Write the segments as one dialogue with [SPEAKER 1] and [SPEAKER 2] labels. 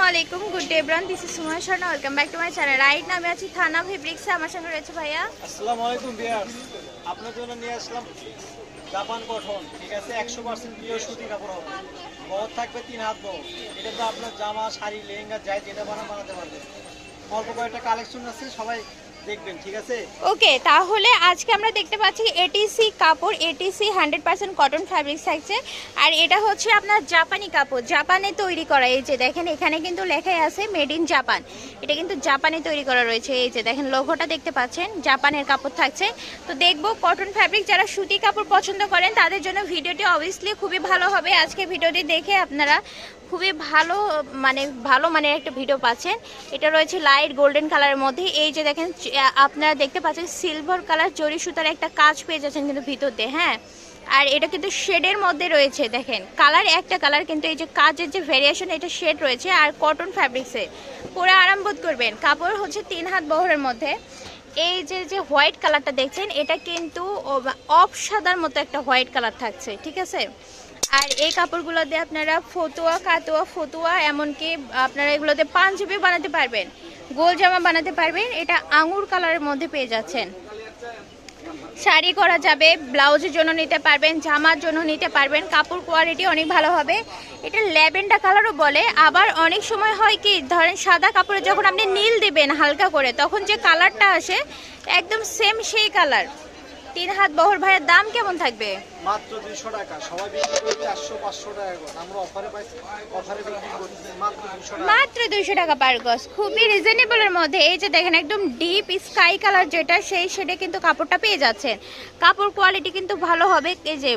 [SPEAKER 1] আলাইকুম, good day everyone, this is Suma Sharma, welcome back to my channel. Right না আমি আছি থানা ফেব্রিক্সে, আমার সঙ্গে রয়েছে ভাইয়া।
[SPEAKER 2] আসসালামু আলাইকুম ভিউয়ার্স, আপনার জন্য নিয়ে আসলাম জাপান কটন। ঠিক আছে, 100% পিওর সুতি কাপড় হবে। বহর থাকবে 3 হাত বহর। এটা তো আপনার জামা, শাড়ি, লেহেঙ্গা যাই যেটা বানাতে পারবে। অল্প কয়েকটা কালেকশন আছে, সবাই দেখবেন। ঠিক আছে,
[SPEAKER 1] ওকে, তাহলে আজকে আমরা দেখতে পাচ্ছি এটিসি কাপড়, এটিসি 100% কটন ফ্যাব্রিক্স থাকছে। আর এটা হচ্ছে আপনার জাপানি কাপড়, জাপানে তৈরি করা। এই যে দেখেন, এখানে কিন্তু লেখাই আছে মেড ইন জাপান। এটা কিন্তু জাপানে তৈরি করা রয়েছে। এই যে দেখেন, লোগোটা দেখতে পাচ্ছেন, জাপানের কাপড় থাকছে। তো দেখবো কটন ফ্যাব্রিক, যারা সুতি কাপড় পছন্দ করেন তাদের জন্য ভিডিওটি অবভিয়াসলি খুবই ভালো হবে। আজকে ভিডিওটি দেখে আপনারা খুবই ভালো মানের একটা ভিডিও পাচ্ছেন। এটা রয়েছে লাইট গোল্ডেন কালারের মধ্যে। এই যে দেখেন, আপনারা দেখতে পাচ্ছেন সিলভার কালার জরি সুতার একটা কাজ পেয়ে যাচ্ছেন কিন্তু ভিতর দিয়ে, হ্যাঁ। আর এটা কিন্তু শেডের মধ্যে রয়েছে, দেখেন কালার একটা কালার, কিন্তু এই যে কাজের যে ভেরিয়েশন, এটা শেড রয়েছে। আর কটন ফ্যাব্রিক্সে পরে আরাম বোধ করবেন। কাপড় হচ্ছে 3 হাত বহরের মধ্যে। এই যে হোয়াইট কালারটা দেখছেন, এটা কিন্তু অফ সাদার মতো একটা হোয়াইট কালার থাকছে, ঠিক আছে। আর এই কাপড়গুলো দিয়ে আপনারা ফতুয়া এমনকি আপনারা এগুলোতে পাঞ্জাবি বানাতে পারবেন, গোল জামা বানাতে পারবেন। এটা আঙুর কালারের মধ্যে পেয়ে যাচ্ছেন। শাড়ি করা যাবে, ব্লাউজের জন্য নিতে পারবেন, জামার জন্য নিতে পারবেন। কাপড় কোয়ালিটি অনেক ভালো হবে। এটা ল্যাভেন্ডার কালারও বলে। আবার অনেক সময় হয় কি, ধরেন সাদা কাপড়ে যখন আপনি নীল দিবেন হালকা করে, তখন যে কালারটা আসে একদম সেম সেই কালার। 3 হাত বহর। ভাইয়ের দাম কেমন থাকবে?
[SPEAKER 2] মাত্র 200 টাকা। সবাই বিক্রি করে 400-500 টাকা করে। আমরা অফারে পাইছি, অফারে বিক্রি করতেছি মাত্র 200 টাকা।
[SPEAKER 1] মাত্র 200 টাকা পার গজ, খুবই রিজনেবলের মধ্যে। এই যে দেখেন, একদম ডিপ স্কাই কালার যেটা, সেই শেডে কিন্তু কাপড়টা পেয়ে যাচ্ছেন। কাপড় কোয়ালিটি কিন্তু ভালো হবে। এই যে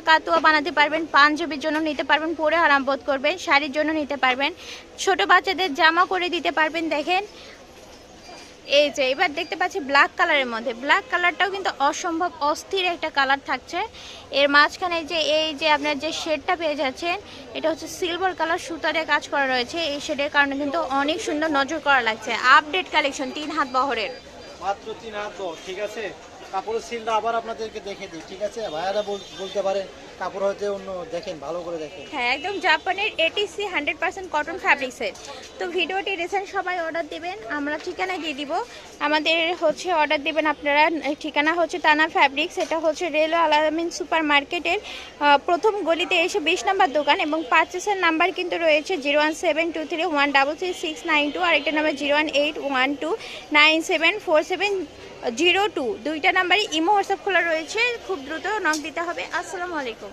[SPEAKER 1] কাতুয়া বানাতে পারবেন, পাঞ্জাবির জন্য নিতে পারবেন, পরে আরাম বোধ করবেন, শাড়ির জন্য নিতে পারবেন, ছোট বাচ্চাদের জামা করে দিতে পারবেন। দেখেন, এই যে এবার দেখতে পাচ্ছি ব্ল্যাক কালারের মধ্যে। ব্ল্যাক কালারটাও কিন্তু অসম্ভব অস্থির একটা কালার থাকছে। এর মাঝখানে যে এই যে আপনার যে শেডটা পেয়ে যাচ্ছেন, এটা হচ্ছে সিলভার কালার সুতারে কাজ করা রয়েছে। এই শেডের কারণে কিন্তু অনেক সুন্দর নজর করা লাগছে। আপডেট কালেকশন, 3 হাত বহরের,
[SPEAKER 2] মাত্র 3 হাত বহর। ঠিক আছে, কাপড়ের সিলটা আবার আপনাদেরকে দেখে দিই। ঠিক আছে, ভাইয়ারা বলতে পারেন কাপড় হয়তো অন্য, দেখেন ভালো করে দেখেন।
[SPEAKER 1] হ্যাঁ, একদম জাপানের এটিসি 100% কটন ফ্যাব্রিক্সের। তো ভিডিওটি রিসেন্ট সবাই অর্ডার দিবেন, আমরা ঠিকানা দিয়ে দিব। আমাদের হচ্ছে অর্ডার দিবেন আপনারা, ঠিকানা হচ্ছে তানা ফ্যাব্রিক্স। এটা হচ্ছে রেলওয়ে আলামিন সুপার মার্কেটের প্রথম গলিতে এসে 20 নম্বর দোকান। এবং পারচেসের নাম্বার কিন্তু রয়েছে 01723133692, আর একটা নাম্বার 0181297474702। দুইটা নাম্বারই ইমো হোয়াটসঅ্যাপ খোলা রয়েছে, খুব দ্রুত নক দিতে হবে। আসসালামু আলাইকুম।